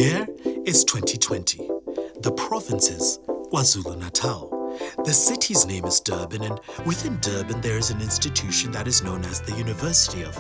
year is 2020. The province is KwaZulu-Natal. The city's name is Durban, and within Durban there is an institution that is known as the University of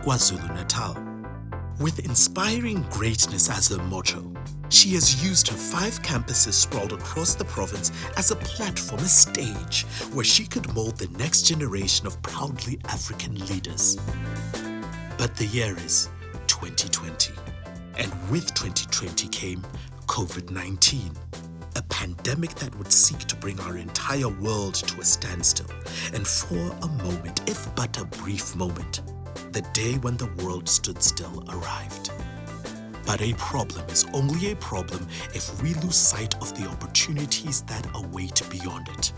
KwaZulu-Natal. With inspiring greatness as her motto, she has used her 5 campuses sprawled across the province as a platform, a stage, where she could mold the next generation of proudly African leaders. But the year is 2020. And with 2020 came COVID-19, a pandemic that would seek to bring our entire world to a standstill. And for a moment, if but a brief moment, the day when the world stood still arrived. But a problem is only a problem if we lose sight of the opportunities that await beyond it.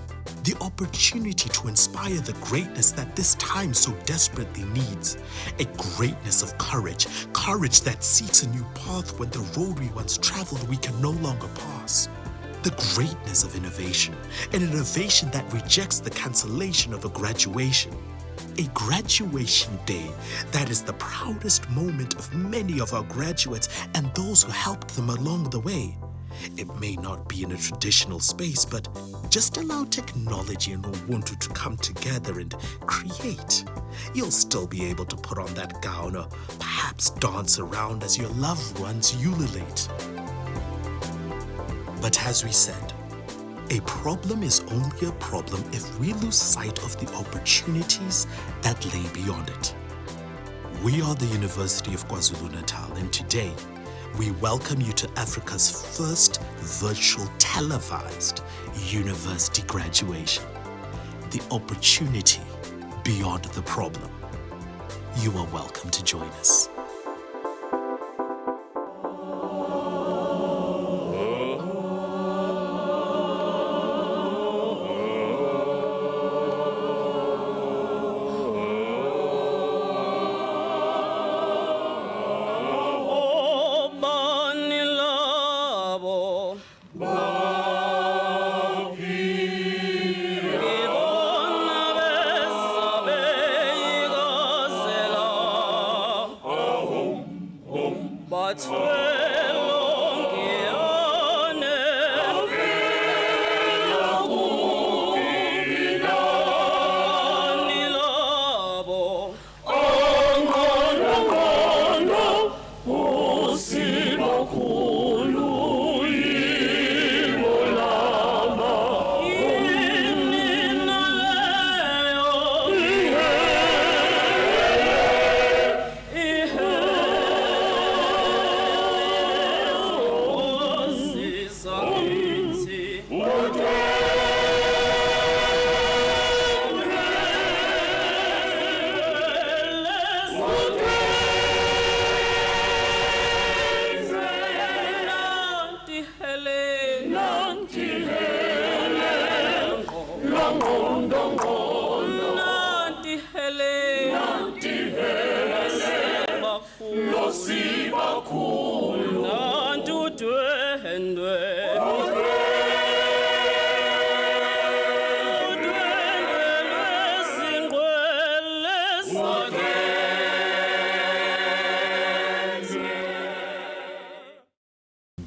The opportunity to inspire the greatness that this time so desperately needs. A greatness of courage, courage that seeks a new path when the road we once traveled we can no longer pass. The greatness of innovation, an innovation that rejects the cancellation of a graduation. A graduation day that is the proudest moment of many of our graduates and those who helped them along the way. It may not be in a traditional space, but just allow technology and Ubuntu to come together and create. You'll still be able to put on that gown or perhaps dance around as your loved ones ululate. But as we said, a problem is only a problem if we lose sight of the opportunities that lay beyond it. We are the University of KwaZulu-Natal, and today, we welcome you to Africa's first virtual televised university graduation. The opportunity beyond the problem. You are welcome to join us.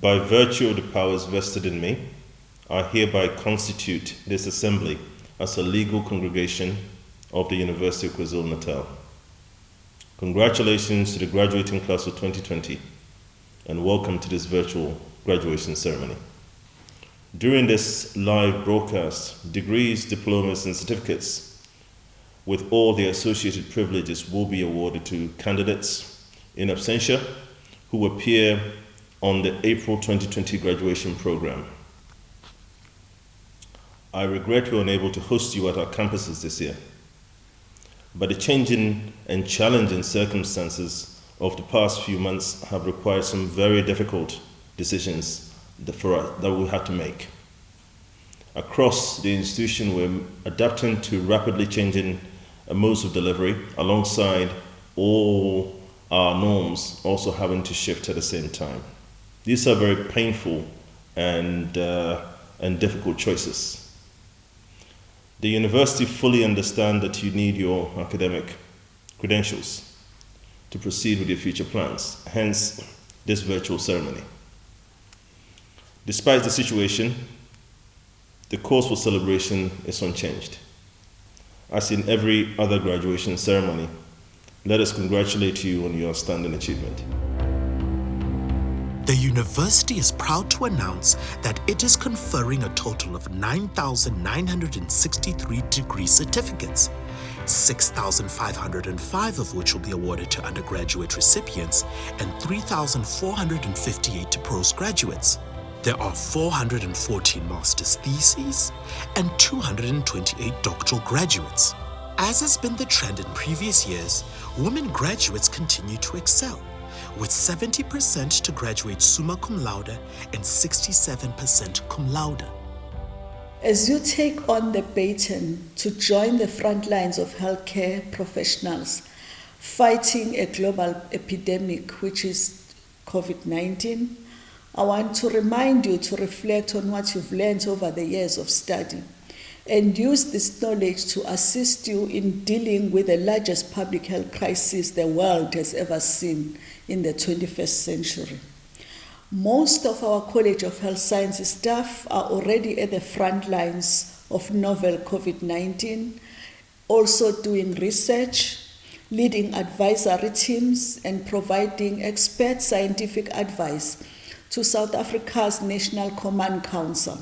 By virtue of the powers vested in me, I hereby constitute this assembly as a legal congregation of the University of KwaZulu-Natal. Congratulations to the graduating class of 2020 and welcome to this virtual graduation ceremony. During this live broadcast, degrees, diplomas, and certificates with all the associated privileges will be awarded to candidates in absentia who appear on the April 2020 graduation program. I regret we were unable to host you at our campuses this year, but the changing and challenging circumstances of the past few months have required some very difficult decisions that we had to make. Across the institution, we're adapting to rapidly changing modes of delivery alongside all our norms also having to shift at the same time. These are very painful and difficult choices. The university fully understands that you need your academic credentials to proceed with your future plans, hence this virtual ceremony. Despite the situation, the cause for celebration is unchanged. As in every other graduation ceremony, let us congratulate you on your outstanding achievement. The university is proud to announce that it is conferring a total of 9,963 degree certificates, 6,505 of which will be awarded to undergraduate recipients and 3,458 to postgraduates. There are 414 master's theses and 228 doctoral graduates. As has been the trend in previous years, women graduates continue to excel, with 70% to graduate summa cum laude and 67% cum laude. As you take on the baton to join the front lines of healthcare professionals fighting a global epidemic, which is COVID-19, I want to remind you to reflect on what you've learned over the years of study and use this knowledge to assist you in dealing with the largest public health crisis the world has ever seen in the 21st century. Most of our College of Health Sciences staff are already at the front lines of novel COVID-19, also doing research, leading advisory teams, and providing expert scientific advice to South Africa's National Command Council.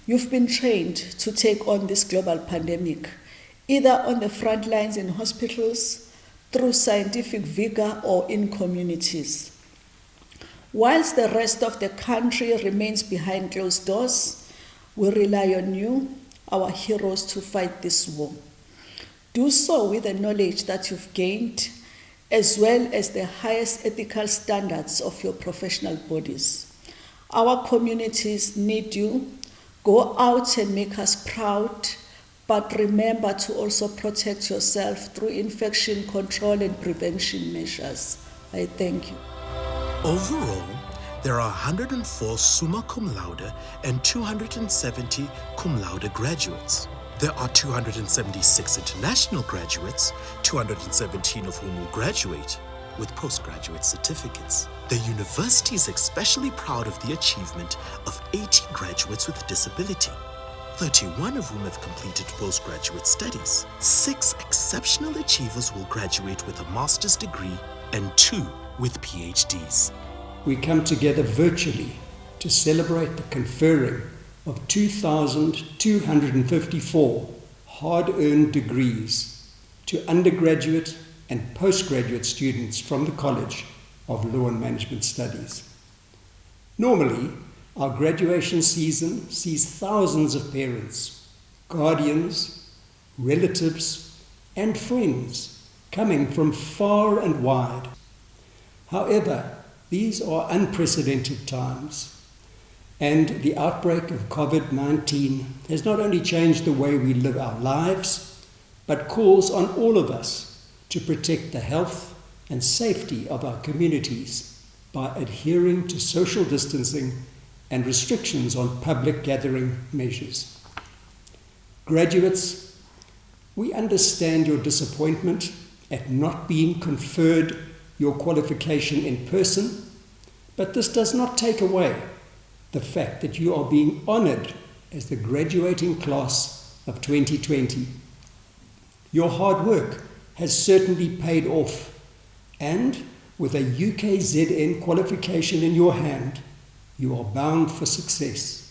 You've been trained to take on this global pandemic, either on the front lines in hospitals, through scientific vigor, or in communities. Whilst the rest of the country remains behind closed doors, we rely on you, our heroes, to fight this war. Do so with the knowledge that you've gained, as well as the highest ethical standards of your professional bodies. Our communities need you. Go out and make us proud, but remember to also protect yourself through infection control and prevention measures. I thank you. Overall, there are 104 summa cum laude and 270 cum laude graduates. There are 276 international graduates, 217 of whom will graduate with postgraduate certificates. The university is especially proud of the achievement of 80 graduates with disability, 31 of whom have completed postgraduate studies. 6 exceptional achievers will graduate with a master's degree and 2 with PhDs. We come together virtually to celebrate the conferring of 2,254 hard-earned degrees to undergraduate and postgraduate students from the College of Law and Management Studies. Normally, our graduation season sees thousands of parents, guardians, relatives, and friends coming from far and wide. However, these are unprecedented times, and the outbreak of COVID-19 has not only changed the way we live our lives, but calls on all of us to protect the health and safety of our communities by adhering to social distancing and restrictions on public gathering measures. Graduates, we understand your disappointment at not being conferred your qualification in person, but this does not take away the fact that you are being honored as the graduating class of 2020. Your hard work has certainly paid off, and with a UKZN qualification in your hand, you are bound for success.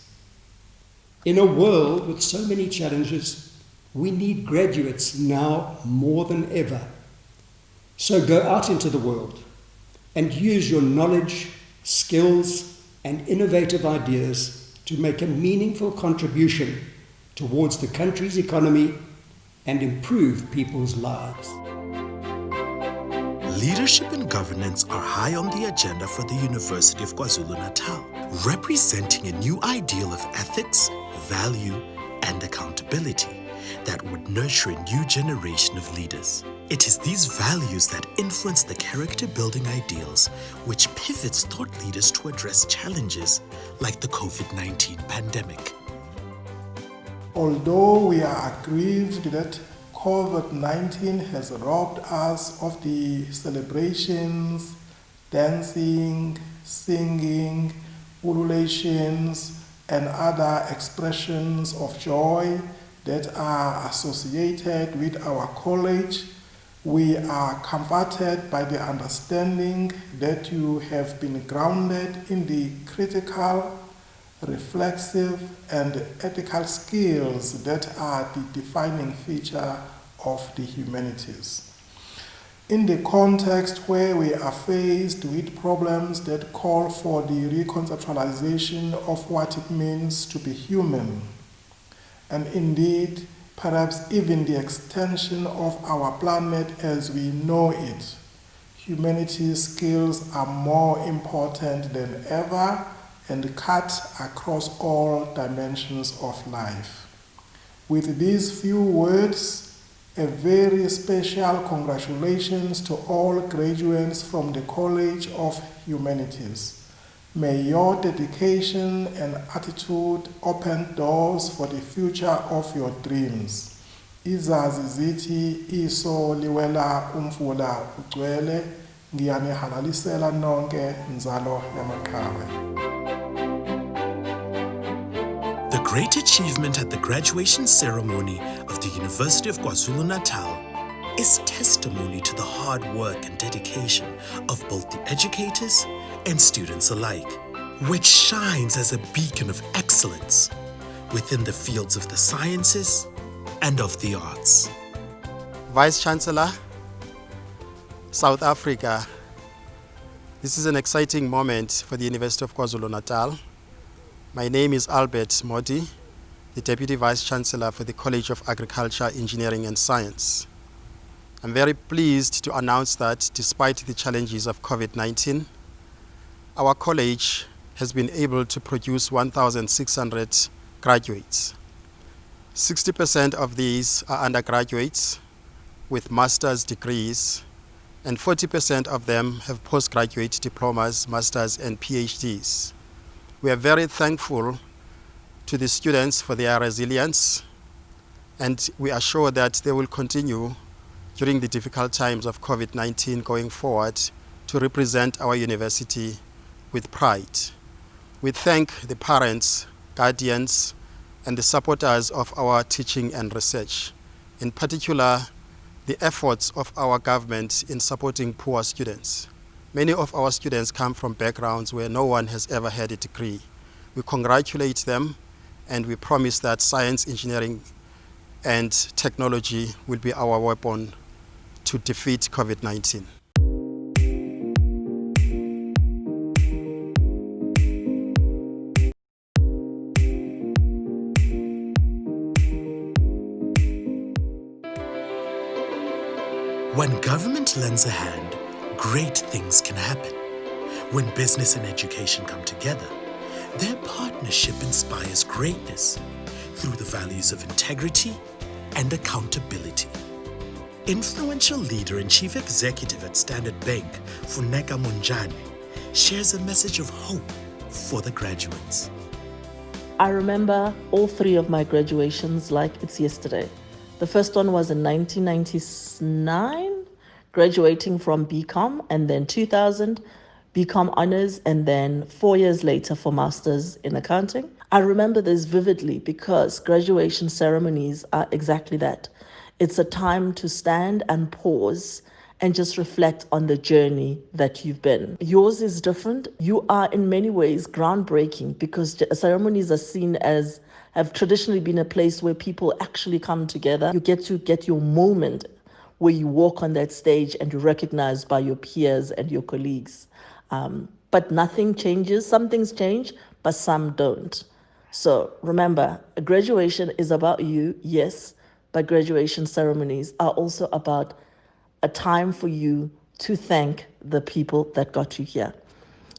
In a world with so many challenges, we need graduates now more than ever. So go out into the world and use your knowledge, skills, and innovative ideas to make a meaningful contribution towards the country's economy and improve people's lives. Leadership and governance are high on the agenda for the University of KwaZulu-Natal, representing a new ideal of ethics, value, and accountability that would nurture a new generation of leaders. It is these values that influence the character-building ideals which pivots thought leaders to address challenges like the COVID-19 pandemic. Although we are aggrieved that COVID-19 has robbed us of the celebrations, dancing, singing, ululations, and other expressions of joy that are associated with our college. We are comforted by the understanding that you have been grounded in the critical, reflexive, and ethical skills that are the defining feature of the humanities. In the context where we are faced with problems that call for the reconceptualization of what it means to be human, and indeed, perhaps even the extension of our planet as we know it, humanities skills are more important than ever and cut across all dimensions of life. With these few words, a very special congratulations to all graduates from the College of Humanities. May your dedication and attitude open doors for the future of your dreams. Izazi zithi iso liwela umfula ugcwele, ngiyanihalalisela nonke nzalo yamaqhawe. The great achievement at the graduation ceremony of the University of KwaZulu-Natal is testimony to the hard work and dedication of both the educators and students alike, which shines as a beacon of excellence within the fields of the sciences and of the arts. Vice Chancellor, South Africa, this is an exciting moment for the University of KwaZulu-Natal. My name is Albert Modi, the Deputy Vice Chancellor for the College of Agriculture, Engineering and Science. I'm very pleased to announce that despite the challenges of COVID-19, our college has been able to produce 1,600 graduates. 60% of these are undergraduates with master's degrees, and 40% of them have postgraduate diplomas, masters and PhDs. We are very thankful to the students for their resilience, and we are sure that they will continue during the difficult times of COVID-19 going forward to represent our university with pride. We thank the parents, guardians, and the supporters of our teaching and research, in particular the efforts of our government in supporting poor students. Many of our students come from backgrounds where no one has ever had a degree. We congratulate them, and we promise that science, engineering, and technology will be our weapon to defeat COVID-19. When government lends a hand, great things can happen. When business and education come together, their partnership inspires greatness through the values of integrity and accountability. Influential leader and chief executive at Standard Bank, Funeka Munjane, shares a message of hope for the graduates. I remember all three of my graduations like it's yesterday. The first one was in 1999, graduating from BCom, and then 2000, BCom honors, and then 4 years later for masters in accounting. I remember this vividly because graduation ceremonies are exactly that. It's a time to stand and pause and just reflect on the journey that you've been. Yours is different. You are in many ways groundbreaking because ceremonies are seen as have traditionally been a place where people actually come together. You get to get your moment where you walk on that stage and you're recognized by your peers and your colleagues. But nothing changes. Some things change, but some don't. So remember, graduation is about you, yes, but graduation ceremonies are also about a time for you to thank the people that got you here.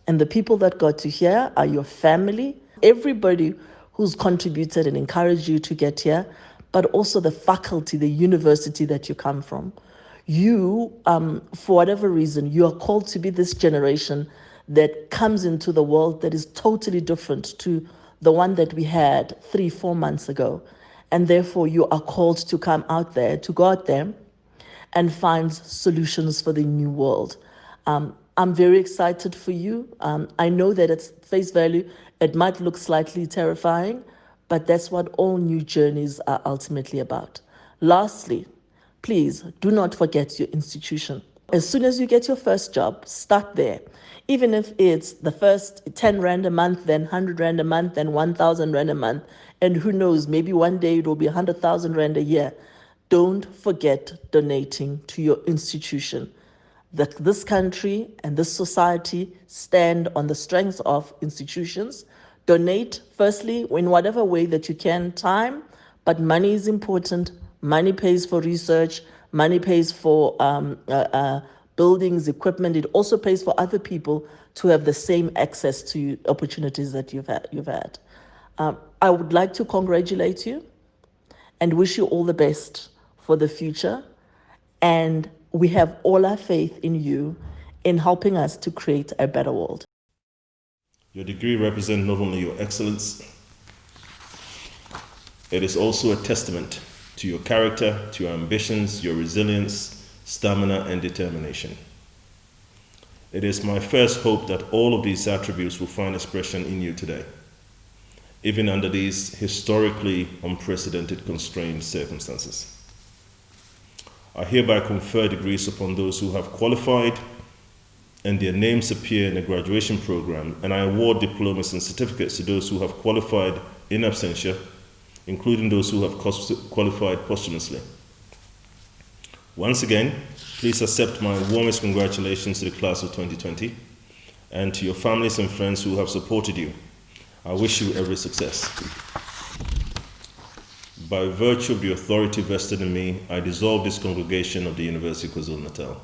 And the people that got you here are your family, everybody who's contributed and encouraged you to get here, but also the faculty, the university that you come from. You, for whatever reason, you are called to be this generation that comes into the world that is totally different to the one that we had 3-4 months ago. And therefore, you are called to come out there, to go out there and find solutions for the new world. I'm very excited for you. I know that at face value, it might look slightly terrifying, but that's what all new journeys are ultimately about. Lastly, please do not forget your institution. As soon as you get your first job, start there. Even if it's the first 10 Rand a month, then 100 Rand a month, then 1,000 Rand a month, and who knows, maybe one day it will be 100,000 Rand a year. Don't forget donating to your institution. This country and this society stand on the strength of institutions. Donate, firstly, in whatever way that you can, time, but money is important. Money pays for research, money pays for buildings, equipment. It also pays for other people to have the same access to opportunities that you've had. I would like to congratulate you and wish you all the best for the future. And we have all our faith in you in helping us to create a better world. Your degree represents not only your excellence, it is also a testament to your character, to your ambitions, your resilience, stamina, and determination. It is my first hope that all of these attributes will find expression in you today, even under these historically unprecedented constrained circumstances. I hereby confer degrees upon those who have qualified and their names appear in the graduation program, and I award diplomas and certificates to those who have qualified in absentia, including those who have qualified posthumously. Once again, please accept my warmest congratulations to the class of 2020 and to your families and friends who have supported you. I wish you every success. By virtue of the authority vested in me, I dissolve this congregation of the University of KwaZulu-Natal.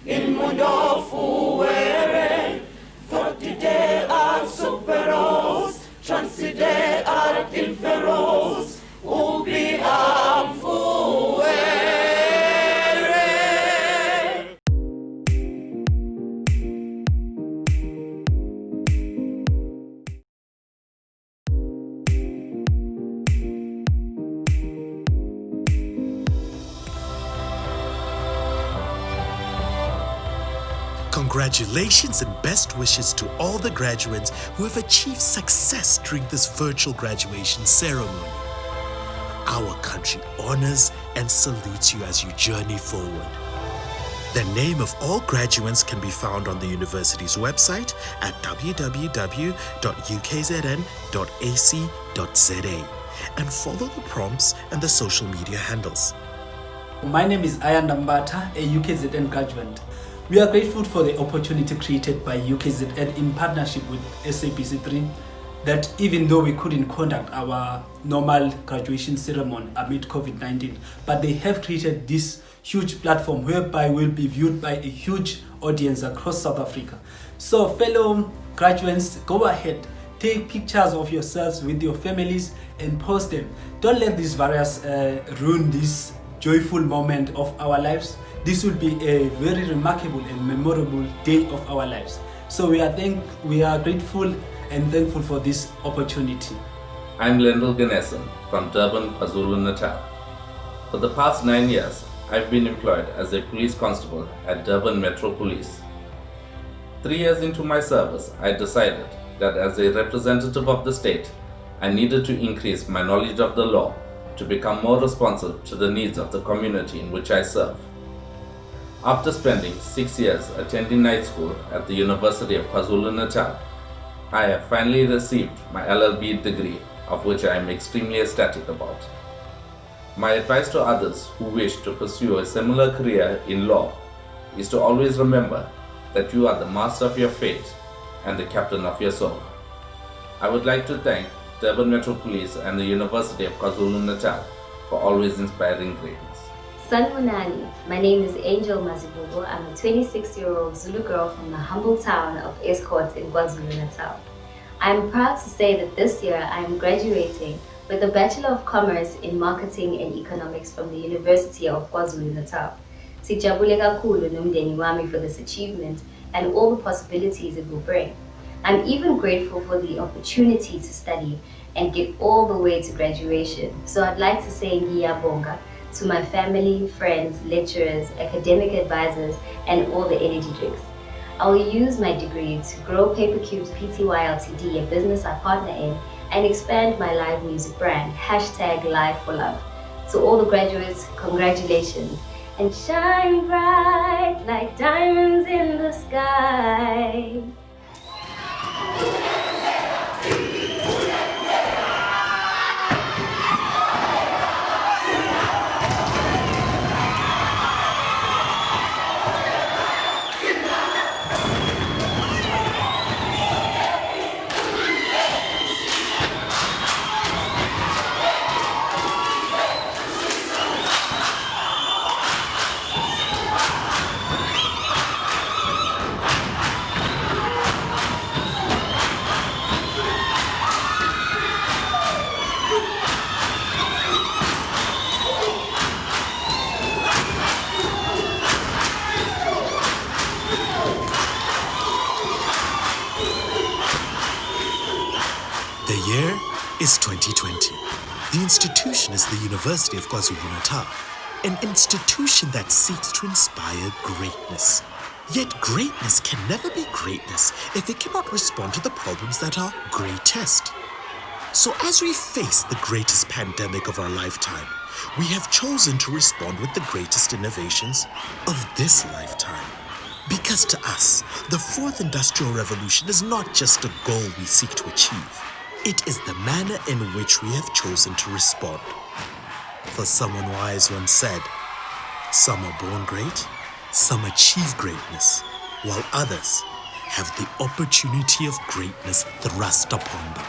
In mundo fuere, fortide ad superos, transide ad inferos, ubi am fuere. Congratulations and best wishes to all the graduates who have achieved success during this virtual graduation ceremony. Our country honors and salutes you as you journey forward. The name of all graduates can be found on the university's website at www.ukzn.ac.za and follow the prompts and the social media handles. My name is Ayan Nambata, a UKZN graduate. We are grateful for the opportunity created by UKZN in partnership with SABC3 that even though we couldn't conduct our normal graduation ceremony amid COVID-19, but they have created this huge platform whereby we'll be viewed by a huge audience across South Africa. So fellow graduates, go ahead, take pictures of yourselves with your families and post them. Don't let these virus ruin this joyful moment of our lives. This will be a very remarkable and memorable day of our lives. So we are grateful and thankful for this opportunity. I'm Lendl Ganesan from Durban, KwaZulu-Natal. For the past 9 years, I've been employed as a police constable at Durban Metro Police. 3 years into my service, I decided that as a representative of the state, I needed to increase my knowledge of the law to become more responsive to the needs of the community in which I serve. After spending 6 years attending night school at the University of KwaZulu-Natal, I have finally received my LLB degree, of which I am extremely ecstatic about. My advice to others who wish to pursue a similar career in law is to always remember that you are the master of your fate and the captain of your soul. I would like to thank Durban Metro Police and the University of KwaZulu-Natal for always inspiring greatness. Sanmunani, my name is Angel Mazibubo. I'm a 26-year-old Zulu girl from the humble town of Escort in KwaZulu-Natal. I am proud to say that this year I am graduating with a Bachelor of Commerce in Marketing and Economics from the University of KwaZulu-Natal. Sijabule kakhulu nomndeni wami for this achievement and all the possibilities it will bring. I'm even grateful for the opportunity to study and get all the way to graduation. So I'd like to say ngiyabonga to my family, friends, lecturers, academic advisors, and all the energy drinks. I will use my degree to grow Paper Cube's Pty Ltd, a business I partner in, and expand my live music brand, #Live for Love. To all the graduates, congratulations, and shine bright like diamonds in the sky. The year is 2020. The institution is the University of KwaZulu-Natal, an institution that seeks to inspire greatness. Yet greatness can never be greatness if it cannot respond to the problems that are greatest. So as we face the greatest pandemic of our lifetime, we have chosen to respond with the greatest innovations of this lifetime. Because to us, the fourth industrial revolution is not just a goal we seek to achieve. It is the manner in which we have chosen to respond. For someone wise once said, some are born great, some achieve greatness, while others have the opportunity of greatness thrust upon them.